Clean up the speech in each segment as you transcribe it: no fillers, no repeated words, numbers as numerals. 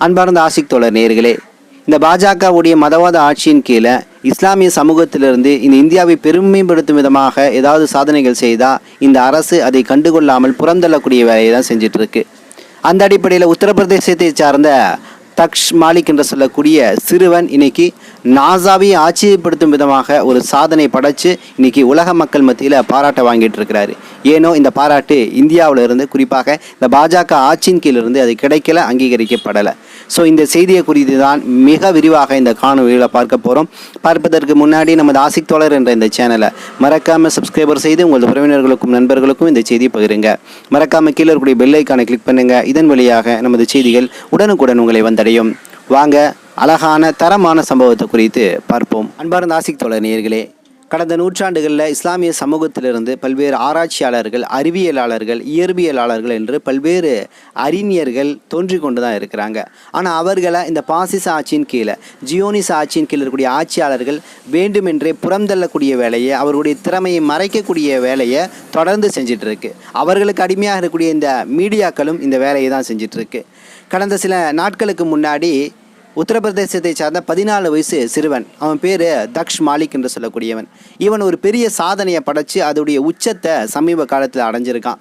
அன்பார்ந்த ஆசிக் தோழர் நேயர்களே, இந்த பாஜகவுடைய மதவாத ஆட்சியின் கீழே இஸ்லாமிய சமூகத்திலிருந்து இந்த இந்தியாவை பெருமைப்படுத்தும் விதமாக ஏதாவது சாதனைகள் செய்தால் இந்த அரசு அதை கண்டுகொள்ளாமல் புறந்தள்ளக்கூடிய வேலையை தான் செஞ்சிட்டு இருக்கு. அந்த அடிப்படையில் உத்தரப்பிரதேசத்தை சார்ந்த தக்ஷ் மாலிக் என்று சொல்லக்கூடிய சிறுவன் இன்னைக்கு நாசாவை ஆச்சரியப்படுத்தும் விதமாக ஒரு சாதனை படைச்சு இன்னைக்கு உலக மக்கள் மத்தியில் பாராட்ட வாங்கிட்டு இருக்கிறாரு. ஏனோ இந்த பாராட்டு இந்தியாவில் இருந்து, குறிப்பாக இந்த பாஜக ஆட்சியின் கீழிருந்து அது கிடைக்கல, அங்கீகரிக்கப்படலை. ஸோ இந்த செய்தியை குறித்து தான் மிக விரிவாக இந்த காணொலியில் பார்க்க போகிறோம். பார்ப்பதற்கு முன்னாடி நமது ஆசிக் தோழர் என்ற இந்த சேனலை மறக்காமல் சப்ஸ்கிரைபர் செய்து உங்களது உறவினர்களுக்கும் நண்பர்களுக்கும் இந்த செய்தியை பகிருங்க. மறக்காமல் கீழே இருக்கக்கூடிய பெல் ஐக்கானை கிளிக் பண்ணுங்கள். இதன் வழியாக நமது செய்திகள் உடனுக்குடன் உங்களை வந்தடையும். வாங்க அழகான தரமான சம்பவத்தை குறித்து பார்ப்போம். அன்பார்ந்த ஆசிக் தோழர் நேயர்களே, கடந்த நூற்றாண்டுகளில் இஸ்லாமிய சமூகத்திலிருந்து பல்வேறு ஆராய்ச்சியாளர்கள், அறிவியலாளர்கள், இயற்பியலாளர்கள் என்று பல்வேறு அறிஞர்கள் தோன்றி கொண்டு தான் இருக்கிறாங்க. ஆனால் அவர்களை இந்த பாசிச ஆட்சியின் கீழே, ஜியோனிச ஆட்சியின் கீழே இருக்கக்கூடிய ஆட்சியாளர்கள் வேண்டுமென்றே புறந்தள்ளக்கூடிய வேலையை, அவர்களுடைய திறமையை மறைக்கக்கூடிய வேலையை தொடர்ந்து செஞ்சிட்ருக்கு. அவர்களுக்கு அடிமையாக இருக்கக்கூடிய இந்த மீடியாக்களும் இந்த வேலையை தான் செஞ்சிட்ருக்கு. கடந்த சில நாட்களுக்கு முன்னாடி உத்தரப்பிரதேசத்தை சார்ந்த 14 வயசு சிறுவன், அவன் பேர் தக்ஷ் மாலிக் என்று சொல்லக்கூடியவன். இவன் ஒரு பெரிய சாதனையை படைச்சு அதோடைய உச்சத்தை சமீப காலத்தில் அடைஞ்சிருக்கான்.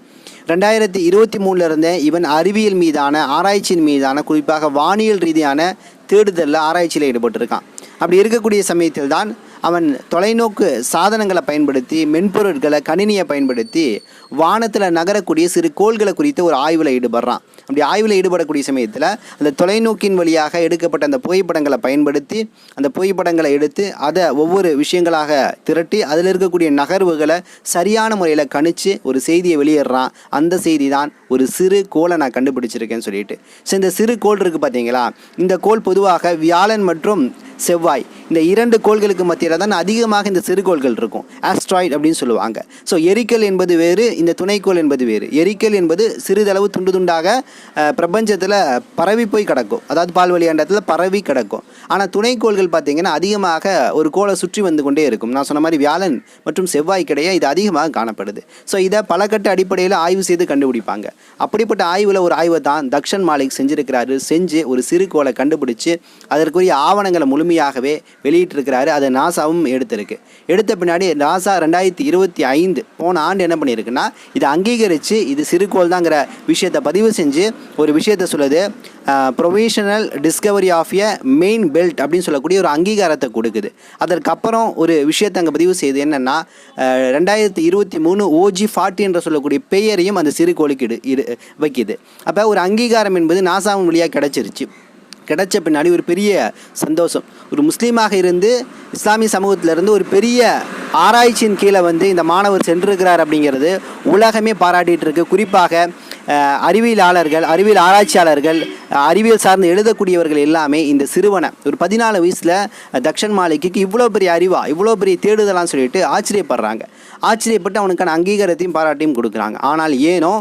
2023 இருந்தே இவன் அறிவியல் மீதான, ஆராய்ச்சியின் மீதான, குறிப்பாக வானியல் ரீதியான தேடுதலில் ஆராய்ச்சியில் ஈடுபட்டிருக்கான். அப்படி இருக்கக்கூடிய சமயத்தில் தான் அவன் தொலைநோக்கு சாதனங்களை பயன்படுத்தி, மென்பொருட்களை, கணினியை பயன்படுத்தி வானத்தில் நகரக்கூடிய சிறு கோள்களை குறித்து ஒரு ஆய்வில் ஈடுபடுறான். அப்படி ஆய்வில் ஈடுபடக்கூடிய சமயத்தில் அந்த தொலைநோக்கின் வழியாக எடுக்கப்பட்ட அந்த புகைப்படங்களை பயன்படுத்தி, அந்த புகைப்படங்களை எடுத்து அதை ஒவ்வொரு விஷயங்களாக திரட்டி அதில் இருக்கக்கூடிய நகர்வுகளை சரியான முறையில் கணிச்சு ஒரு செய்தியை வெளியிடுறான். அந்த செய்தி தான் ஒரு சிறு கோளை நான் கண்டுபிடிச்சிருக்கேன்னு சொல்லிட்டு. ஸோ இந்த சிறு கோள் இருக்குது பார்த்தீங்களா, இந்த கோள் பொதுவாக வியாழன் மற்றும் செவ்வாய், இந்த 2 கோள்களுக்கு மத்தியில் தான் அதிகமாக இந்த சிறுகோள்கள் இருக்கும். ஆஸ்ட்ராய்டு அப்படின்னு சொல்லுவாங்க. ஸோ எரிக்கல் என்பது வேறு, இந்த துணைக்கோள் என்பது வேறு. எரிக்கல் என்பது சிறிதளவு துண்டு துண்டாக பிரபஞ்சத்தில் பரவி போய் கிடக்கும், அதாவது பால்வழியாண்டத்தில் பரவி கிடக்கும். ஆனால் துணைக்கோள்கள் பார்த்திங்கன்னா அதிகமாக ஒரு கோளை சுற்றி வந்து கொண்டே இருக்கும். நான் சொன்ன மாதிரி வியாழன் மற்றும் செவ்வாய்க்கிடையே இது அதிகமாக காணப்படுது. ஸோ இதை பலகட்ட அடிப்படையில் ஆய்வு செய்து கண்டுபிடிப்பாங்க. அப்படிப்பட்ட ஆய்வில் ஒரு ஆய்வை தான் தக்ஷன் மாலிக் செஞ்சுருக்கிறாரு. செஞ்சு ஒரு சிறு கோளை கண்டுபிடிச்சு அதற்குரிய ஆவணங்களை முழுமையாகவே வெளியிட்டிருக்கிறாரு. அதை நாசாவும் எடுத்திருக்கு. எடுத்த பின்னாடி நாசா 2025 போன ஆண்டு என்ன பண்ணியிருக்குன்னா, இதை அங்கீகரித்து இது சிறுகோள் தாங்கிற விஷயத்தை பதிவு செஞ்சு ஒரு விஷயத்தை சொல்லுது. Provisional discovery of a main belt அப்படின்னு சொல்லக்கூடிய ஒரு அங்கீகாரத்தை கொடுக்குது. அதற்கப்புறம் ஒரு விஷயத்தை அங்கே பதிவு செய்யுது. என்னென்னா 2023 OG-40 என்று சொல்லக்கூடிய பெயரையும் அந்த சிறுகோளுக்கு வைக்குது. அப்போ ஒரு அங்கீகாரம் என்பது நாசாவின் வழியாக கிடைச்சிருச்சு. கிடைச்ச பின்னாடி ஒரு பெரிய சந்தோஷம். ஒரு முஸ்லீமாக இருந்து இஸ்லாமிய சமூகத்திலிருந்து ஒரு பெரிய ஆராய்ச்சியின் கீழே வந்து இந்த மாணவர் சென்றிருக்கிறார் அப்படிங்கிறது உலகமே பாராட்டிகிட்டு இருக்கு. குறிப்பாக அறிவியலாளர்கள், அறிவியல் ஆராய்ச்சியாளர்கள், அறிவியல் சார்ந்து எழுதக்கூடியவர்கள் எல்லாமே இந்த சிறுவனை, ஒரு 14 வயசில் தக்ஷன் மாலிக்கு இவ்வளோ பெரிய அறிவா, இவ்வளோ பெரிய தேடுதலான்னு சொல்லிட்டு ஆச்சரியப்படுறாங்க. ஆச்சரியப்பட்டு அவனுக்கான அங்கீகாரத்தையும் பாராட்டியும் கொடுக்குறாங்க. ஆனால் ஏனோ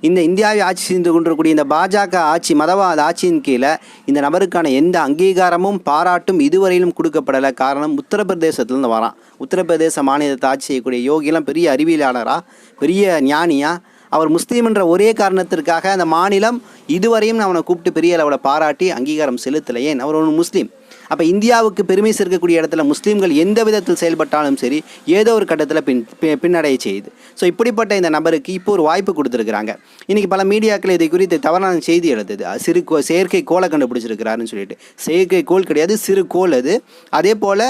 இந்த இந்தியாவை ஆட்சி செய்து கொண்டிருக்கக்கூடிய இந்த பாஜக ஆட்சி, மதவாத ஆட்சியின் கீழே இந்த நபருக்கான எந்த அங்கீகாரமும் பாராட்டும் இதுவரையிலும் கொடுக்கப்படலை. காரணம், உத்தரப்பிரதேசத்துலேருந்து வரான். உத்தரப்பிரதேச மாநிலத்தை ஆட்சி செய்யக்கூடிய யோகிலாம் பெரிய அறிவியலாளராக, பெரிய ஞானியாக, அவர் முஸ்லீம் என்ற ஒரே காரணத்திற்காக அந்த மாநிலம் இதுவரையும் அவனை கூப்பிட்டு பெரிய அளவில் பாராட்டி அங்கீகாரம் செலுத்தலை. ஏன்? அவர் ஒரு முஸ்லீம். அப்போ இந்தியாவுக்கு பெருமை சேர்க்கக்கூடிய இடத்துல முஸ்லீம்கள் எந்த விதத்தில் செயல்பட்டாலும் சரி, ஏதோ ஒரு கட்டத்தில் பின்னடைய செய்யுது. ஸோ இப்படிப்பட்ட இந்த நபருக்கு இப்போ ஒரு வாய்ப்பு கொடுத்துருக்குறாங்க. இன்றைக்கி பல மீடியாக்கள் இதை குறித்து தவறான செய்தி எழுதுது. செயற்கை கோளை கண்டுபிடிச்சிருக்கிறாருன்னு சொல்லிட்டு. செயற்கை கோள் கிடையாது, சிறு கோள் அது. அதே போல்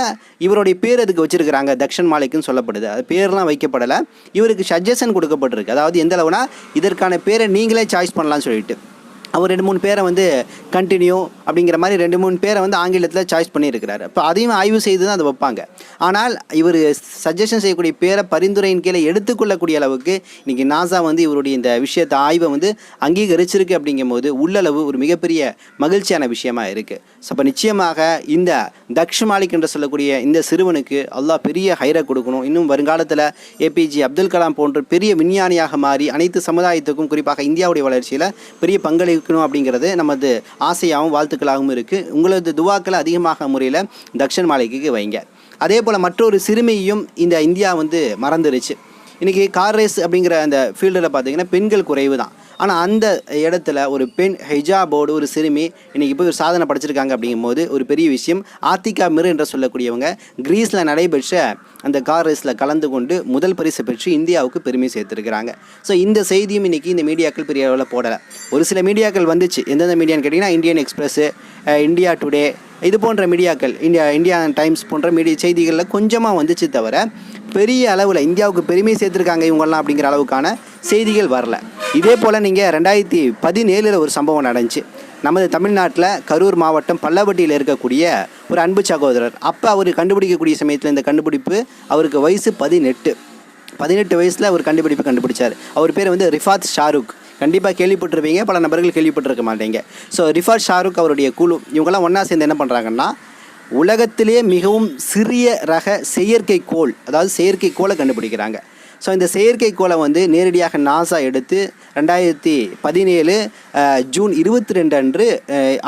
இவருடைய பேர் அதுக்கு வச்சுருக்கிறாங்க, தக்ஷன் மாலிக்னு சொல்லப்படுது. அது பேர்லாம் வைக்கப்படலை, இவருக்கு சஜஷன் கொடுக்கப்பட்டிருக்கு. அதாவது எந்த அளவுனா, இதற்கான பேரை நீங்களே சாய்ஸ் பண்ணலாம்னு சொல்லிட்டு அவர் 2-3 பேரை வந்து கண்டினியூ அப்படிங்கிற மாதிரி 2-3 பேரை வந்து ஆங்கிலத்தில் சாய்ஸ் பண்ணியிருக்கிறாரு. இப்போ அதையும் ஆய்வு செய்து தான் அதை வைப்பாங்க. ஆனால் இவர் சஜஷன் செய்யக்கூடிய பேரை பரிந்துரையின் கீழே எடுத்துக்கொள்ளக்கூடிய அளவுக்கு இன்றைக்கி நாசா வந்து இவருடைய இந்த விஷயத்தை, ஆய்வை வந்து அங்கீகரிச்சிருக்கு. அப்படிங்கும்போது உள்ளளவு ஒரு மிகப்பெரிய மகிழ்ச்சியான விஷயமா இருக்குது. ஸோ அப்போ நிச்சயமாக இந்த தக்ஷ் மாலிக் என்று சொல்லக்கூடிய இந்த சிறுவனுக்கு அல்லாஹ் பெரிய ஹைரை கொடுக்கணும். இன்னும் வருங்காலத்தில் APJ அப்துல் கலாம் போன்ற பெரிய விஞ்ஞானியாக மாறி அனைத்து சமுதாயத்துக்கும், குறிப்பாக இந்தியாவுடைய வளர்ச்சியில் பெரிய பங்களிக்கணும் அப்படிங்கிறது நமது ஆசையாகவும் வாழ்த்துக்களாகவும் இருக்குது. உங்களது துவாக்களை அதிகமாக முறையில் தக்ஷன் மாலிக்கு வைங்க. அதே போல் மற்றொரு சிறுமியையும் இந்த இந்தியா வந்து மறந்துருச்சு. இன்றைக்கி கார் ரேஸ் அப்படிங்கிற அந்த ஃபீல்டில் பார்த்திங்கன்னா பெண்கள் குறைவு தான். ஆனால் அந்த இடத்துல ஒரு பெண் ஹிஜாபோடு ஒரு சிறுமி இன்றைக்கி போய் ஒரு சாதனை படைச்சிருக்காங்க அப்படிங்கும்போது ஒரு பெரிய விஷயம். ஆத்திகா மிர் என்று சொல்லக்கூடியவங்க கிரீஸில் நடைபெற்ற அந்த கார் ரேஸில் கலந்து கொண்டு முதல் பரிசு பெற்று இந்தியாவுக்கு பெருமை சேர்த்துருக்கிறாங்க. ஸோ இந்த செய்தியும் இன்றைக்கி இந்த மீடியாக்கள் பெரிய அளவில் போடலை. ஒரு சில மீடியாக்கள் வந்துச்சு. எந்தெந்த மீடியான்னு கேட்டிங்கன்னா இந்தியன் எக்ஸ்பிரஸ்ஸு, இந்தியா டுடே, இது போன்ற மீடியாக்கள், இந்தியா டைம்ஸ் போன்ற செய்திகளில் கொஞ்சமாக வந்துச்சு தவிர பெரிய அளவில் இந்தியாவுக்கு பெருமை சேர்த்துருக்காங்க இவங்கெல்லாம் அப்படிங்கிற அளவுக்கான செய்திகள் வரல. இதே போல் நீங்கள் 2017 ஒரு சம்பவம் நடந்துச்சு. நமது தமிழ்நாட்டில் கரூர் மாவட்டம் பல்லவட்டியில் இருக்கக்கூடிய ஒரு அன்பு சகோதரர். அப்போ அவர் கண்டுபிடிக்கக்கூடிய சமயத்தில் இந்த கண்டுபிடிப்பு அவருக்கு வயசு 18 வயசில் அவர் கண்டுபிடிச்சார். அவர் பேர் வந்து ரிஃபாத் ஷாருக். கண்டிப்பாக கேள்விப்பட்டிருப்பீங்க, பல நபர்கள் கேள்விப்பட்டிருக்க மாட்டீங்க. ஸோ ரிஃபாத் ஷாருக் அவருடைய குழு இவங்கெல்லாம் ஒன்றா சேர்ந்து என்ன பண்ணுறாங்கன்னா, உலகத்திலே மிகவும் சிறிய ரக செயற்கைக்கோள், அதாவது செயற்கைக்கோளை கண்டுபிடிக்கிறாங்க. ஸோ இந்த செயற்கைக்கோளை வந்து நேரடியாக நாசா எடுத்து 2017 ஜூன் 22 அன்று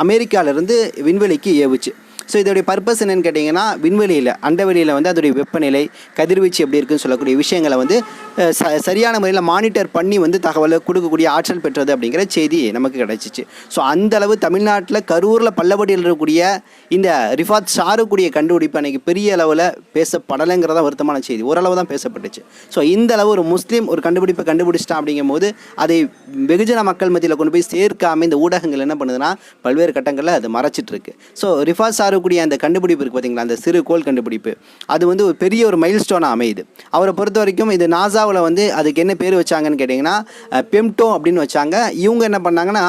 அமெரிக்காவிலேருந்து விண்வெளிக்கு ஏவுச்சு. ஸோ இதோடைய பர்பஸ் என்னென்னு கேட்டிங்கன்னா, விண்வெளியில் அண்டவெளியில் வந்து அதோடைய வெப்பநிலை, கதிர்வீச்சு எப்படி இருக்குன்னு சொல்லக்கூடிய விஷயங்களை வந்து சரியான முறையில் மானிட்டர் பண்ணி வந்து தகவலை கொடுக்கக்கூடிய ஆற்றல் பெற்றது அப்படிங்கிற செய்தி நமக்கு கிடச்சிச்சு. ஸோ அந்தளவு தமிழ்நாட்டில் கரூரில் பல்லவட்டியில் இருக்கக்கூடிய இந்த ரிஃபாத் ஷாருக்குடைய கண்டுபிடிப்பு அன்றைக்கி பெரிய அளவில் பேசப்படலைங்கிறத வருத்தமான செய்தி. ஓரளவு தான் பேசப்பட்டுச்சு. ஸோ இந்த அளவு ஒரு முஸ்லீம் ஒரு கண்டுபிடிப்பை கண்டுபிடிச்சிட்டான் அப்படிங்கும்போது அதை வெகுஜன மக்கள் மத்தியில் கொண்டு போய் சேர்க்காமல் இந்த ஊடகங்கள் என்ன பண்ணுதுன்னா பல்வேறு கட்டங்களில் அது மறைச்சிட்ருக்கு. ஸோ ரிஃபாத் ஷாருக் அந்த கண்டுபிடிப்பு இருக்குது பார்த்தீங்களா, அந்த சிறு கோள் கண்டுபிடிப்பு, அது வந்து ஒரு பெரிய ஒரு மைல்ஸ்டோனாக அமையுது. அவரை பொறுத்த வரைக்கும் இது நாசாவில் வந்து அதுக்கு என்ன பேர் வச்சாங்கன்னு கேட்டிங்கன்னா பெம்டோ அப்படின்னு வச்சாங்க. இவங்க என்ன பண்ணாங்கன்னா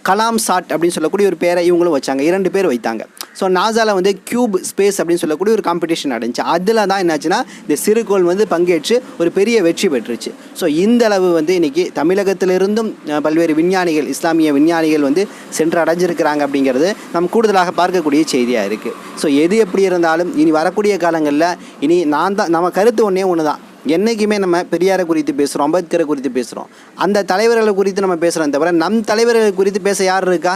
கலாம் சாட் அப்படின்னு சொல்லக்கூடிய ஒரு பேரை இவங்களும் வச்சாங்க. 2 பேர் வைத்தாங்க. ஸோ நாசாவில் வந்து கியூப் ஸ்பேஸ் அப்படின்னு சொல்லக்கூடிய ஒரு காம்படிஷன் நடந்துச்சு. அதில் தான் என்னாச்சுன்னா இந்த சிறுகோள் வந்து பங்கேற்று ஒரு பெரிய வெற்றி பெற்றுச்சு. ஸோ இந்த அளவு வந்து இன்றைக்கி தமிழகத்திலிருந்தும் பல்வேறு விஞ்ஞானிகள், இஸ்லாமிய விஞ்ஞானிகள் வந்து சென்று அடைஞ்சிருக்கிறாங்க அப்படிங்கிறது நம்ம கூடுதலாக பார்க்கக்கூடிய செய்தியாக இருக்குது. ஸோ எது எப்படி இருந்தாலும் இனி வரக்கூடிய காலங்களில் இனி நம்ம கருத்து ஒன்று தான். என்றைக்குமே நம்ம பெரியாரை குறித்து பேசுகிறோம், அம்பேத்கரை குறித்து பேசுகிறோம், அந்த தலைவர்களை குறித்து நம்ம பேசுகிறோம் தவிர நம் தலைவர்களை குறித்து பேச யார் இருக்கா?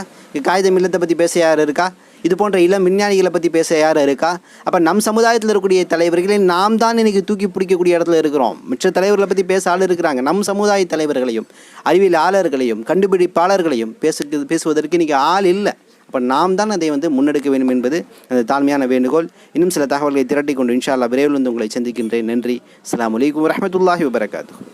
காகித மில்லத்தை பற்றி பேச யார் இருக்கா? இது போன்ற இளம் விஞ்ஞானிகளை பற்றி பேச யார் இருக்கா? அப்போ நம் சமுதாயத்தில் இருக்கக்கூடிய தலைவர்களை நாம் தான் இன்றைக்கி தூக்கி பிடிக்கக்கூடிய இடத்துல இருக்கிறோம். மற்ற தலைவர்களை பற்றி பேச ஆள் இருக்கிறாங்க. நம் சமுதாய தலைவர்களையும் அறிவியலாளர்களையும் கண்டுபிடிப்பாளர்களையும் பேசுவதற்கு இன்றைக்கி ஆள் இல்லை. அப்போ நாம் தான் அதை வந்து முன்னெடுக்க வேண்டும் என்பது அந்த தாழ்மையான வேண்டுகோள். இன்னும் சில தகவல்களை திரட்டி கொண்டு இன்ஷா அல்லாஹ் விரைவில் வந்து உங்களை சந்திக்கின்றேன். நன்றி. அஸ்ஸலாமு அலைக்கும் வரஹ்மத்துல்லாஹி வபரகாத்துஹு.